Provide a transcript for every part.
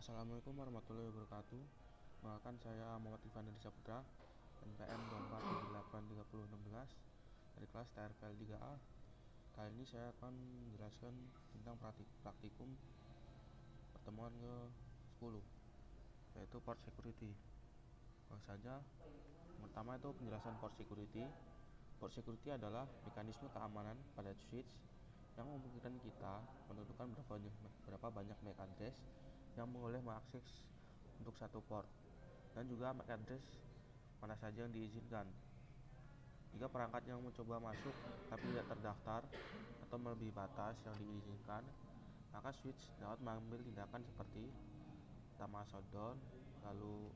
Assalamualaikum warahmatullahi wabarakatuh. Perkenalkan, saya Muhammad Irfan Dri Saputra, NPM 24783016 dari kelas TRPL 3A. Kali ini saya akan menjelaskan tentang praktikum pertemuan ke-10, yaitu port security. Langsung saja. Pertama itu penjelasan port security. Port security adalah mekanisme keamanan pada switch yang memungkinkan kita menentukan berapa banyak MAC address yang boleh mengakses untuk satu port, dan juga MAC address mana saja yang diizinkan. Jika perangkat yang mencoba masuk tapi tidak terdaftar atau melebihi batas yang diizinkan, maka switch dapat mengambil tindakan seperti pertama shutdown, lalu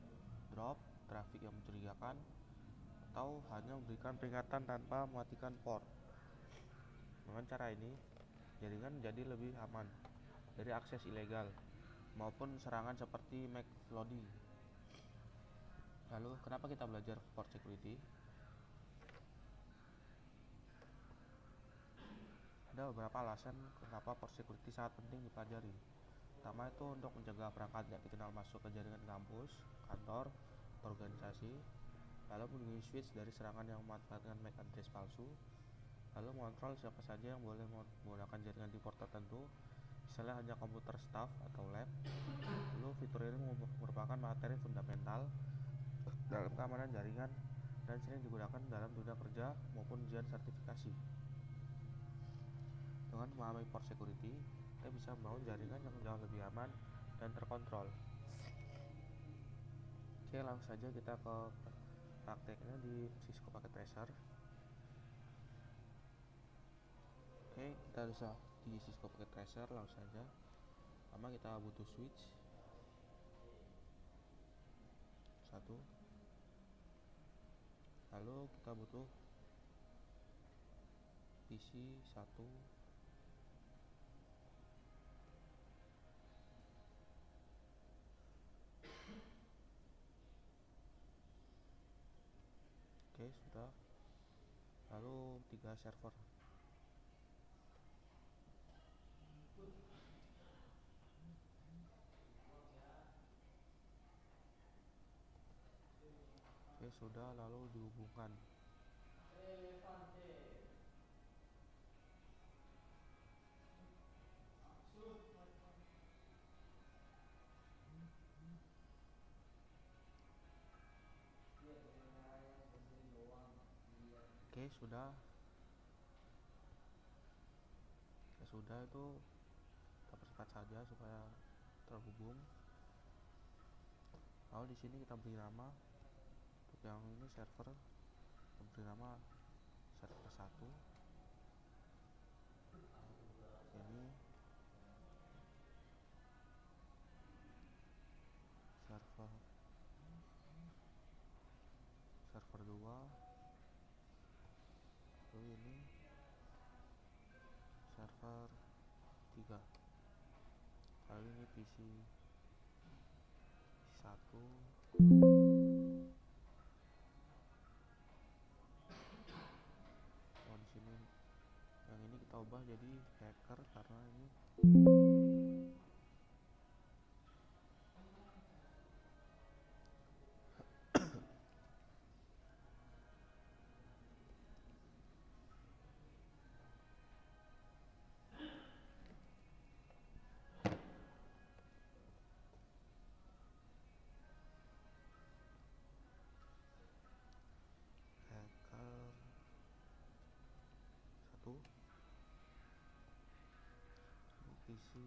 drop traffic yang mencurigakan, atau hanya memberikan peringatan tanpa mematikan port. Dengan cara ini, jaringan menjadi lebih aman dari akses ilegal maupun serangan seperti MAC flooding. Lalu, kenapa kita belajar port security? Ada beberapa alasan kenapa port security sangat penting dipelajari. Pertama itu untuk mencegah perangkat tidak dikenal masuk ke jaringan kampus, kantor, atau organisasi, lalu melindungi switch dari serangan yang memanfaatkan MAC address palsu, lalu mengontrol siapa saja yang boleh menggunakan jaringan di port tertentu, misalnya hanya komputer staff atau lab. Lalu fitur ini merupakan materi fundamental dalam keamanan jaringan dan sering digunakan dalam dunia kerja maupun ujian sertifikasi. Dengan memahami port security, kita bisa membangun jaringan yang jauh lebih aman dan terkontrol. Oke, langsung saja kita ke prakteknya di Cisco Packet Tracer. Oke, kita bisa di Cisco Packet Tracer. Langsung saja. Pertama kita butuh switch satu, lalu kita butuh PC 1, oke sudah, lalu 3 server. Oke sudah, lalu dihubungkan. Oke sudah, itu kita percepat saja supaya terhubung. Lalu di sini kita beri nama untuk yang ini server, kita beri nama server 1. Ini server 2. Lalu ini server 3. Lalu ini PC 1. Oh, di sini yang ini kita ubah jadi hacker karena ini hacker 1. PC.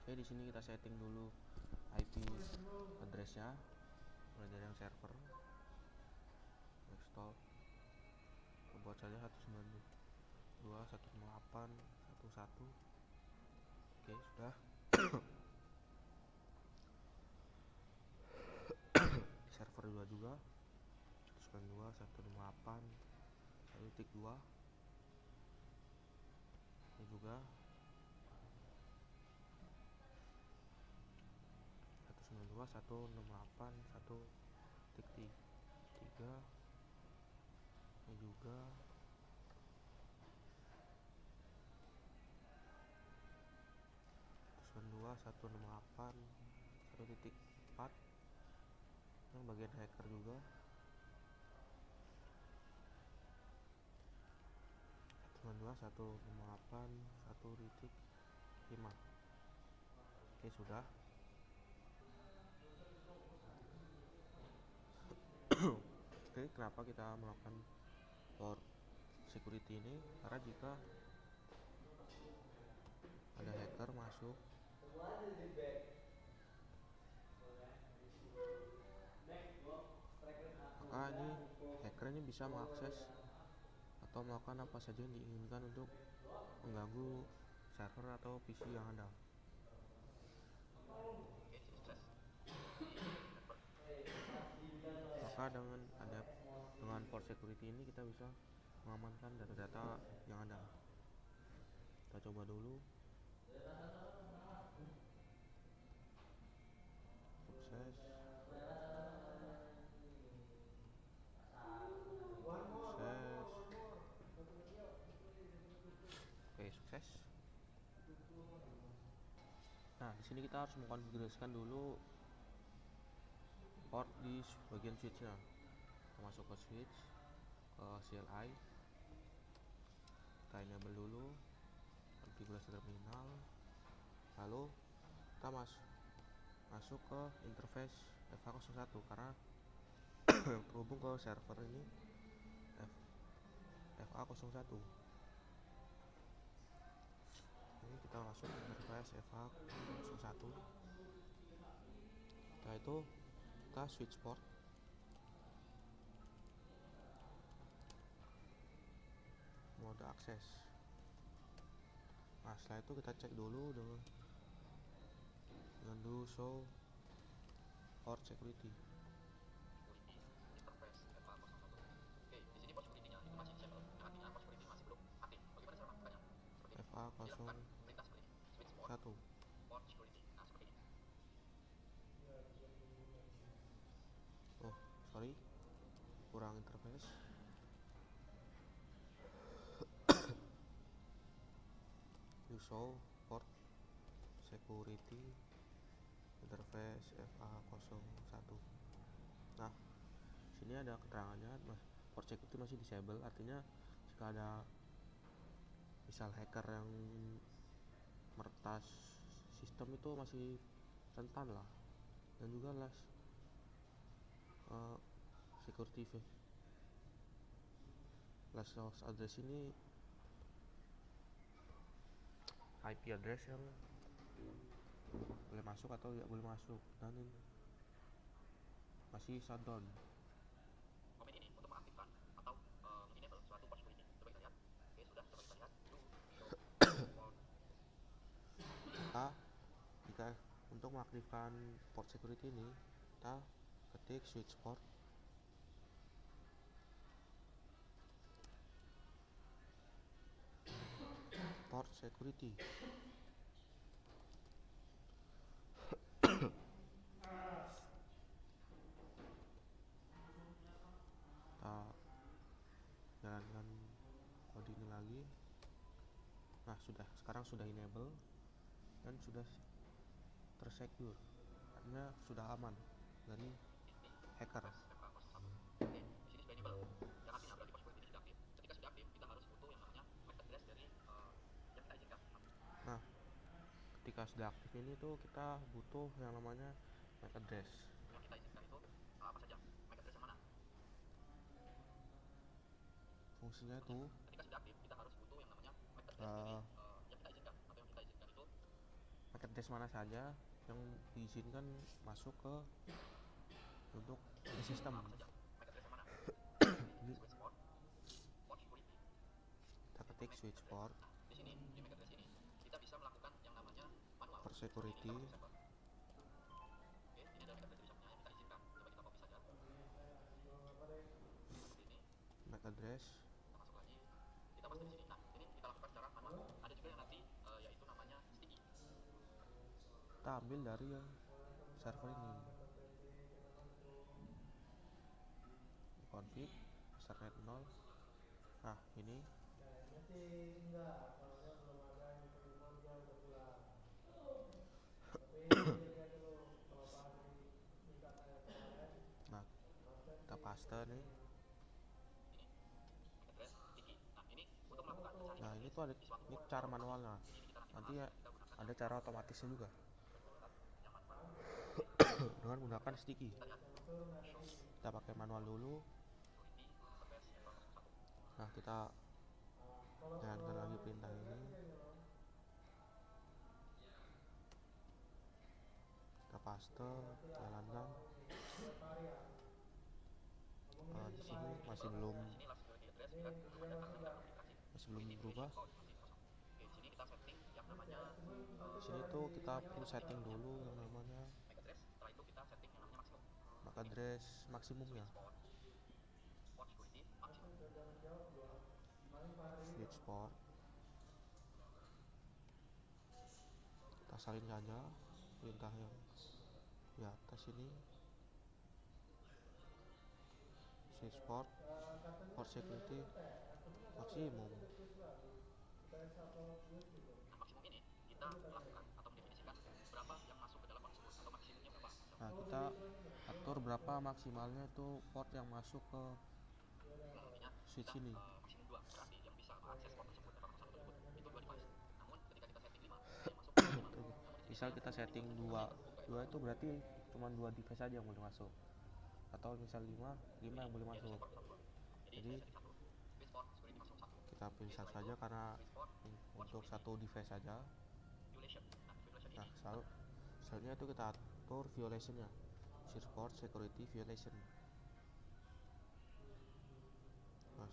Oke, di sini kita setting dulu IP addressnya, mulai dari yang server, desktop, buat saja 192.168.1.1. Oke sudah. Server 2 juga 192.168.1.2. Ini juga 192.168.1.3. Ini juga 168.1.4 yang bagian hacker juga. 192.168.1.5. Oke, sudah. Oke, kenapa kita melakukan port security ini? Karena jika ada hacker masuk, maka hacker ini bisa mengakses atau melakukan apa saja yang diinginkan untuk mengganggu server atau PC yang ada. Maka dengan port security ini kita bisa mengamankan data-data yang ada. Kita coba dulu. Sukses. Oke, sukses. Nah, di sini kita harus mengkonfigurasikan dulu port di bagian switch-nya. Kita masuk ke switch, ke CLI, kita enable dulu konfigurasi terminal, lalu kita masuk ke interface FA01 karena terhubung ke server ini FA01. Ini kita masuk ke interface FA01. Setelah itu kita switch port. Mode akses. Nah, setelah itu kita cek dulu dengan do show port security. FA01. Oh, sorry, kurang interface. Do show port security interface FA01. Nah, sini ada keterangannya, port security masih disable, artinya jika ada misal hacker yang meretas sistem itu masih rentan lah. Dan juga security last source address ini IP address yang boleh masuk atau tidak boleh masuk, dan ini masih shutdown. Komen ini untuk mengaktifkan atau mengenable suatu port security. Coba kita lihat. Oke, sudah. Coba kita lihat. Jika untuk mengaktifkan port security ini, kita ketik switch port. Port security. Kita jalankan kode ini lagi. Nah, sekarang sudah enable dan sudah tersecure, artinya sudah aman dari hacker. Nah, ketika sudah aktif ini tuh kita butuh yang namanya MAC address. Yang kita izinkan itu apa saja? MAC address yang mana? Fungsinya itu ketika sudah aktif kita harus butuh yang namanya MAC address yang kita izinkan, atau yang kita izinkan itu MAC address mana saja yang diizinkan masuk ke untuk sistem. Kita ketik switch port. Di sini di MAC address ini kita bisa melakukan yang namanya manual port security. Oke, ini ada MAC address yang kita izinkan. Coba kita copy saja. Seperti ini. MAC address. Kita masuk lagi. Kita paste di sini. Nah, ini kita lakukan secara manual. Ada juga yang nanti yaitu namanya sticky. Kita ambil dari server ini. Config startnet 0. Nah, ini itu ada ini cara manualnya, nanti ya ada cara otomatisnya juga dengan menggunakan sticky. Kita pakai manual dulu. Nah, kita jalankan lagi perintah ini, kita paste, jalankan. Di sini masih belum berubah. Di sini tuh kita perlu setting dulu yang namanya MAC address maksimumnya, switch port. Kita salin saja perintah yang di atas ini, switch port security maksimum. Nah, kita atur berapa maksimalnya itu port yang masuk ke switch ini. Misal kita setting 2 itu berarti cuma 2 device aja yang boleh masuk, atau misal 5 yang boleh masuk. Jadi kita pilih satu saja karena untuk satu device saja. Nah, selanjutnya itu kita atur violationnya, switch port security violation.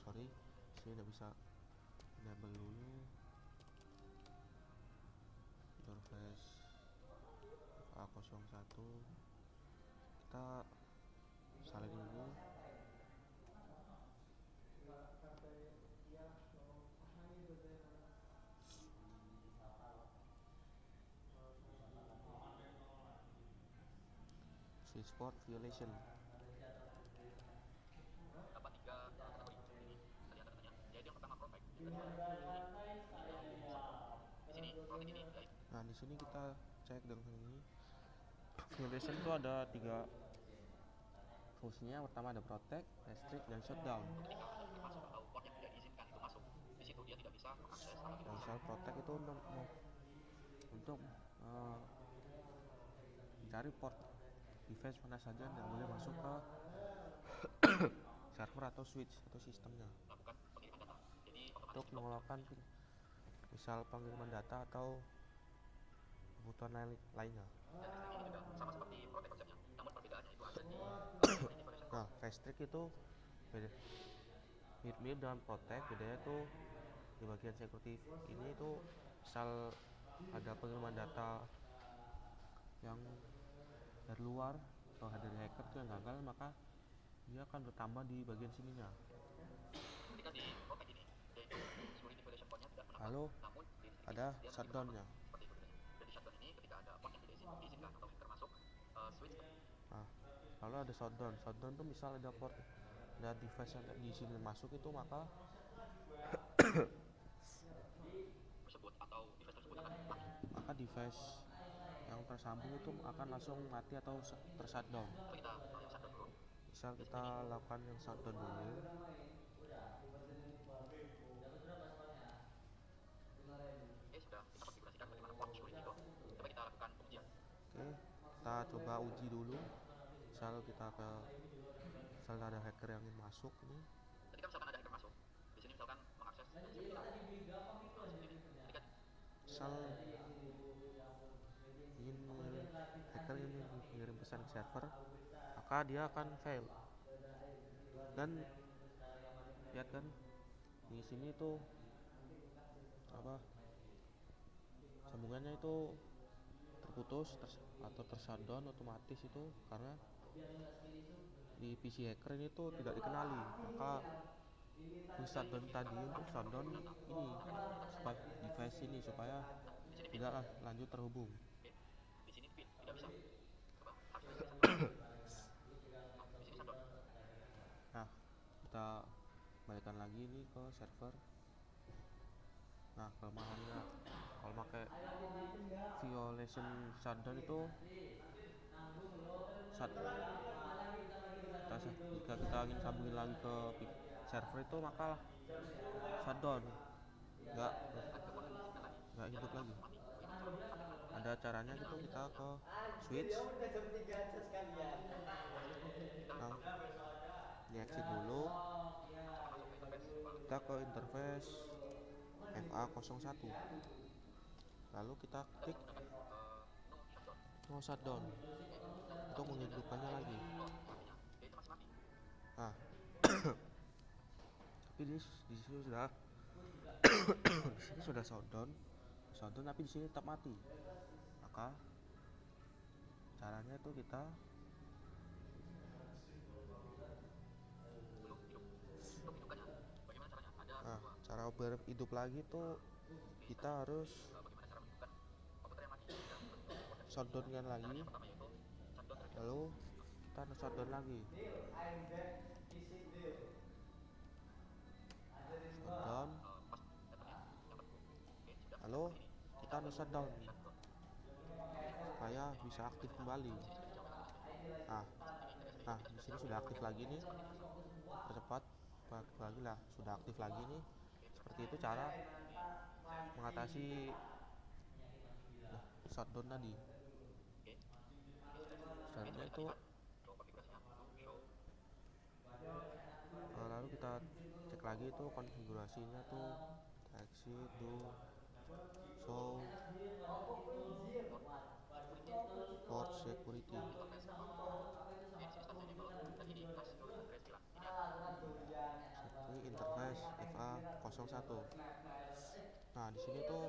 Sorry, sini tidak bisa enable dulu. Interface A01 kita salin dulu. Switch port violation. Nah, di sini kita cek dengan ini. Violation itu ada 3 fungsinya. Pertama ada protect, restrict, dan shutdown. Misal protect itu untuk mencari port device mana saja yang boleh masuk ke server atau switch atau sistemnya, untuk melakukan misal pengiriman data atau kebutuhan lainnya. Nah, restrict itu mirip dengan protect, bedanya itu di bagian security ini itu misal ada pengiriman data yang dari luar atau dari hacker itu yang gagal, maka dia akan bertambah di bagian sininya. Lalu ada shutdownnya. Nah, lalu ada shutdown itu misal ada port, ada device yang di sini masuk itu, maka device yang tersambung itu akan langsung mati atau tershutdown. Misal kita lakukan yang shutdown dulu. Oke, kita coba uji dulu. Misal ada hacker yang ingin masuk ini. Misal hacker ingin mengirim pesan ke server, maka dia akan fail. Dan lihat kan di sini tuh sambungannya itu terputus atau tershutdown otomatis itu karena di PC hacker ini tuh tidak dikenali. Maka shutdown tadi untuk shutdown ini supaya device ini supaya tidak lanjut terhubung. Nah, kita balikkan lagi ini ke server. Nah, kelemahannya kalau pakai violation shutdown itu jika kita ingin sambungin lagi ke server itu maka shutdown. nggak nggak hidup lagi. Ada caranya gitu, kita ke switch yang di exit dulu, kita ke interface FA01, lalu kita klik no shutdown untuk menghidupkannya lagi. Nah, tapi di sini sudah di sini sudah shutdown, tapi di sini tetap mati. Maka caranya itu kita cara berhidup lagi tuh kita harus shutdown kan lagi, lalu kita shutdown lagi, shutdown, lalu kita shutdown supaya bisa aktif kembali. Nah, di sini sudah aktif lagi nih, percepat aktif lagi lah, sudah aktif lagi nih. Seperti itu cara mengatasi shutdown tadi. Selanjutnya itu lalu kita cek lagi itu konfigurasinya tuh, exit do show port security. Ini interface FA01. Nah, di sini tuh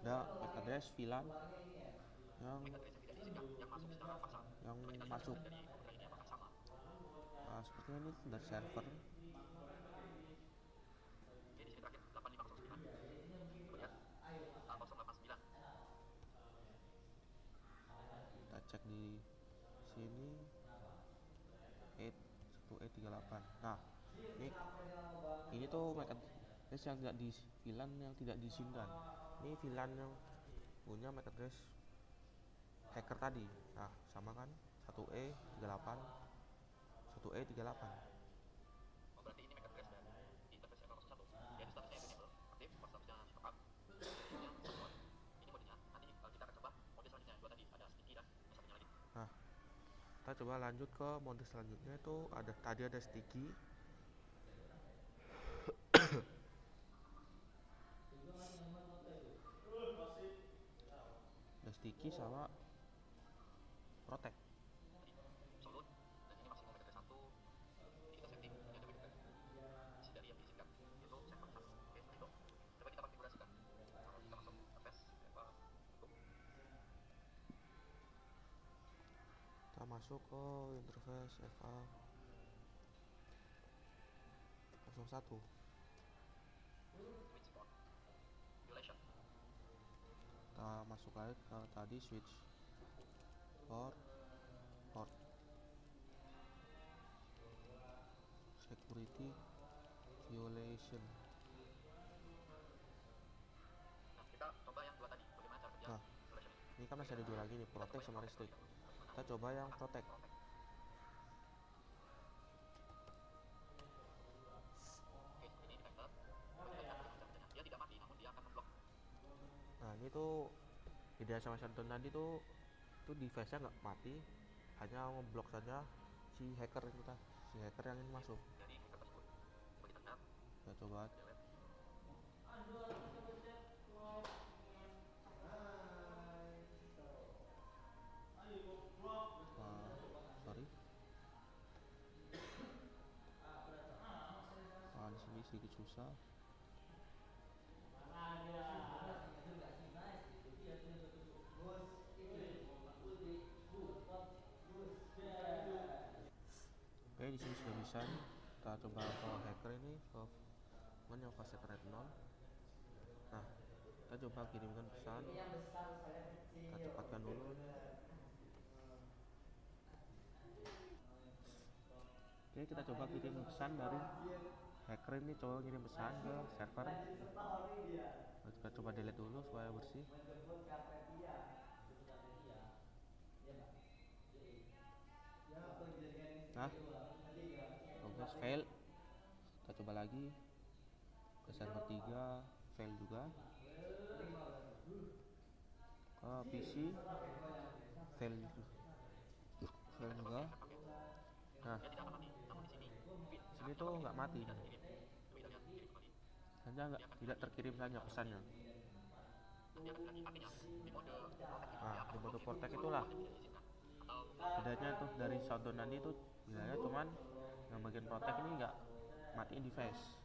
ada MAC address VLAN yang masuk. Nah, sepertinya ini dari server. Kita cek di sini 1E38. Nah, ini tuh MAC address yang tidak di VLAN yang tidak diizinkan. Ini VLAN yang punya MAC address hacker tadi. Nah, sama kan 1E38 1E38. Nah, kita coba lanjut ke mode selanjutnya, itu tadi ada sticky. Ada sticky sama protect. Kita masuk ke interface FA01. Kita masuk lagi ke tadi switch port security violation. Nah, ini kan masih ada dua lagi nih, protect sama restrict. Kita coba yang protect. Nah, ini tuh beda sama shutdown tadi tuh device-nya nggak mati, hanya ngeblok saja si hacker yang ingin masuk. Kita coba. Sorry. Di sini sedikit susah. Oke, di sini sudah bisa nih. Kita coba ke hacker ini, ke yang fase red 0. Nah, kita coba kirimkan pesan. Kita cepatkan dulu. Oke, kita coba kirim pesan dari hacker ini, coba kirim pesan ke server. Kita coba delete dulu supaya bersih. Nah, request fail. Kita coba lagi ke server 3, fail juga. Ke PC fail juga. Nah, sini tuh nggak mati, hanya tidak terkirim saja pesannya. Nah, di mode protect itulah bedanya tuh dari shutdown tadi tuh bilangnya cuman yang bagian protect ini nggak matiin device.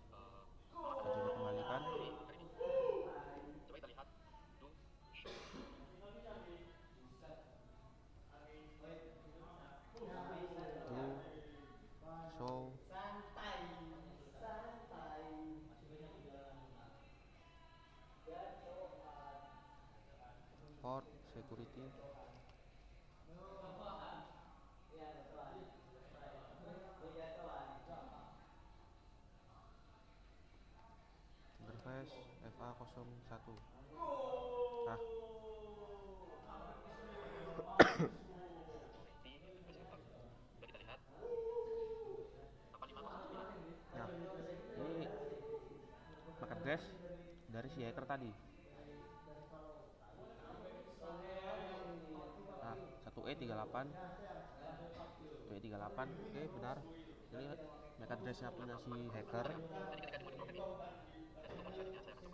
Kita coba kembalikan. Do show port security interface FA01. Nah, nah ini MAC address dari si hacker tadi. Nah, 1E38 1E38, oke benar. Ini MAC addressnya punya si hacker.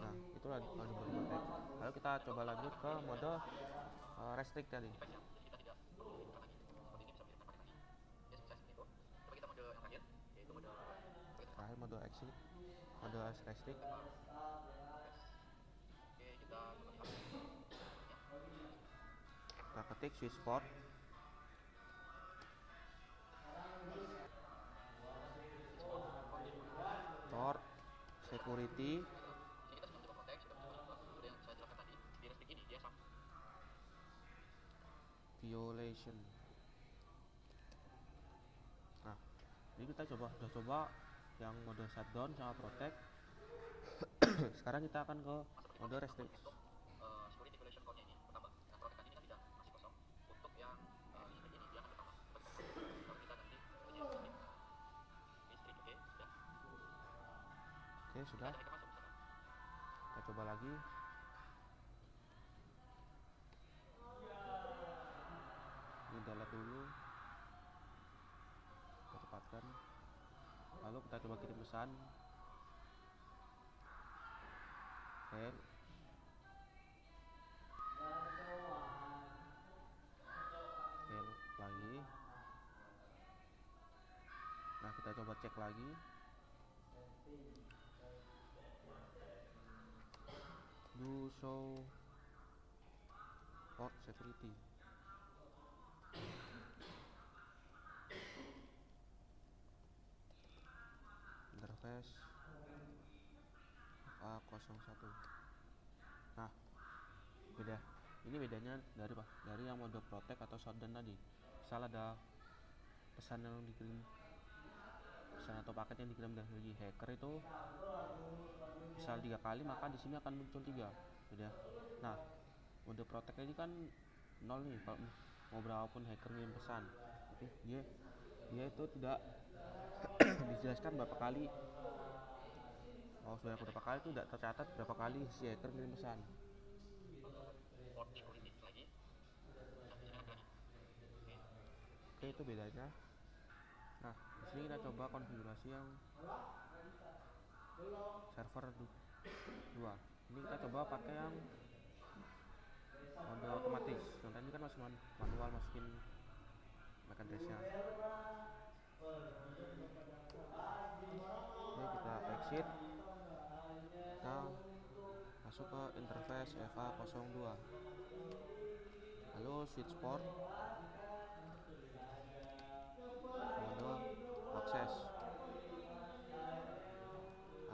Nah, itulah mode protect. Lalu kita coba lanjut ke mode restrict tadi. Terakhir mode exit, mode restrict. Kita ketik switch port, port security violation. Nah, ini kita udah coba yang mode shutdown sama protect. Sekarang kita akan ke mode restrict. Oke, sudah. Kita coba lagi. Ini download dulu. Kita cepatkan. Lalu kita coba kirim pesan. Fail. Fail lagi. Nah, kita coba cek lagi. Do show port security. Interface A01. Nah, beda. Ini bedanya dari yang mode protect atau shutdown tadi. Misal ada pesan yang dikirim, pesan atau paket yang dikirim dari hacker itu misal 3 kali, maka di sini akan muncul 3. Beda. Nah, mode protect ini kan 0 nih kalau mau berapapun hacker ngirim pesan. Tapi dia itu tidak dijelaskan berapa kali. Oh, sudah berapa kali itu tidak tercatat berapa kali si hacker ngirim pesan. Oke, itu bedanya. Nah, di sini kita coba konfigurasi yang server 2. Ini kita coba pakai yang mode otomatis. Yang tadi kan masih manual masukin MAC address-nya. Oke, kita exit. Kita masuk ke interface FA02. Lalu switch port mode access.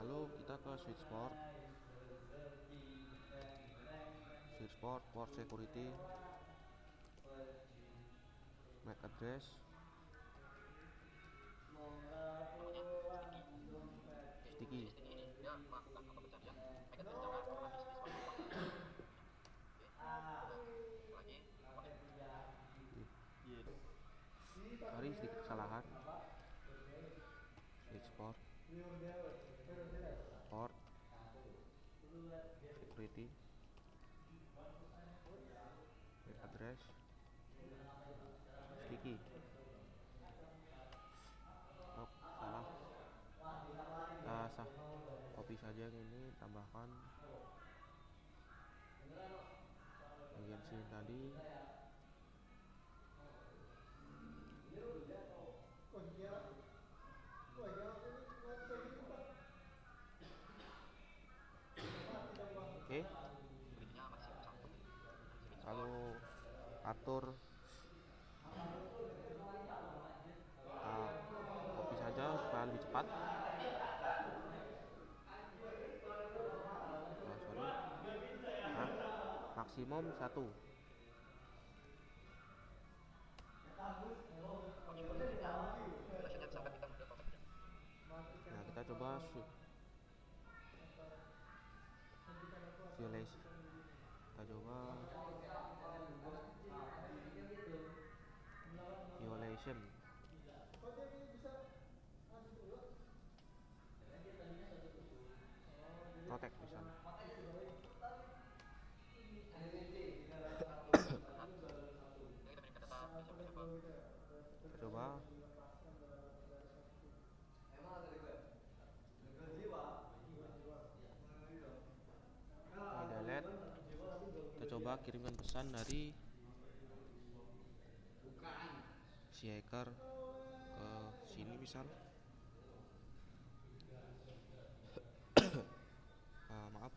Lalu kita ke switch port security, MAC address, sticky. Sorry, sedikit kesalahan. Port, port, security, web address, sticky. Oh, salah. Kita copy saja ini, tambahkan bagian sini tadi. Oke, lalu atur, copy saja supaya lebih cepat. Maksimum 1. Nah, kita coba violation. Kita coba violation. Protect misalnya. Kita coba delete. Kita coba kirimkan pesan dari si hacker ke sini misal. Maaf.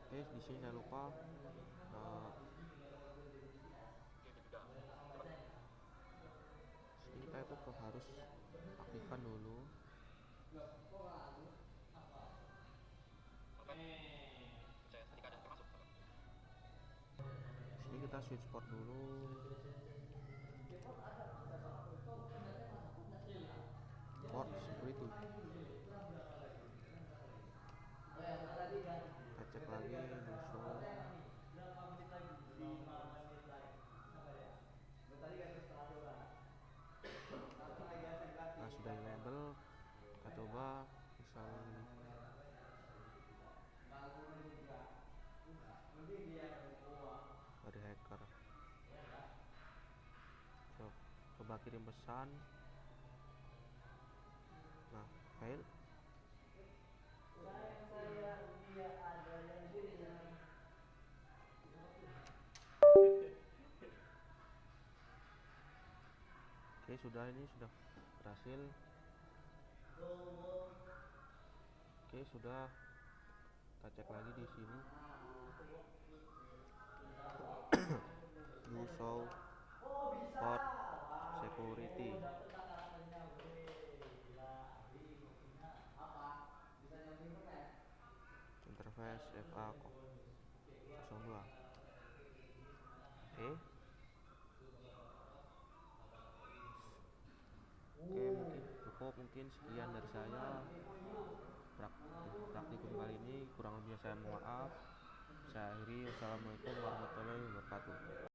Di sini jangan lupa sini kita itu harus aktifkan dulu. Sini kita switch port dulu. Port security. Kita cek lagi musuh. Nah, sudah di label. Kita coba misalnya ini. Dari hacker. Coba kirim pesan. Nah, fail. Oke, ini sudah berhasil. Oke, sudah. Kita cek lagi di sini. Do show port security. Interface FA02. Oke, mungkin cukup. Mungkin sekian dari saya praktikum kali ini. Kurang lebihnya saya mohon maaf. Saya akhiri. Wassalamualaikum warahmatullahi wabarakatuh.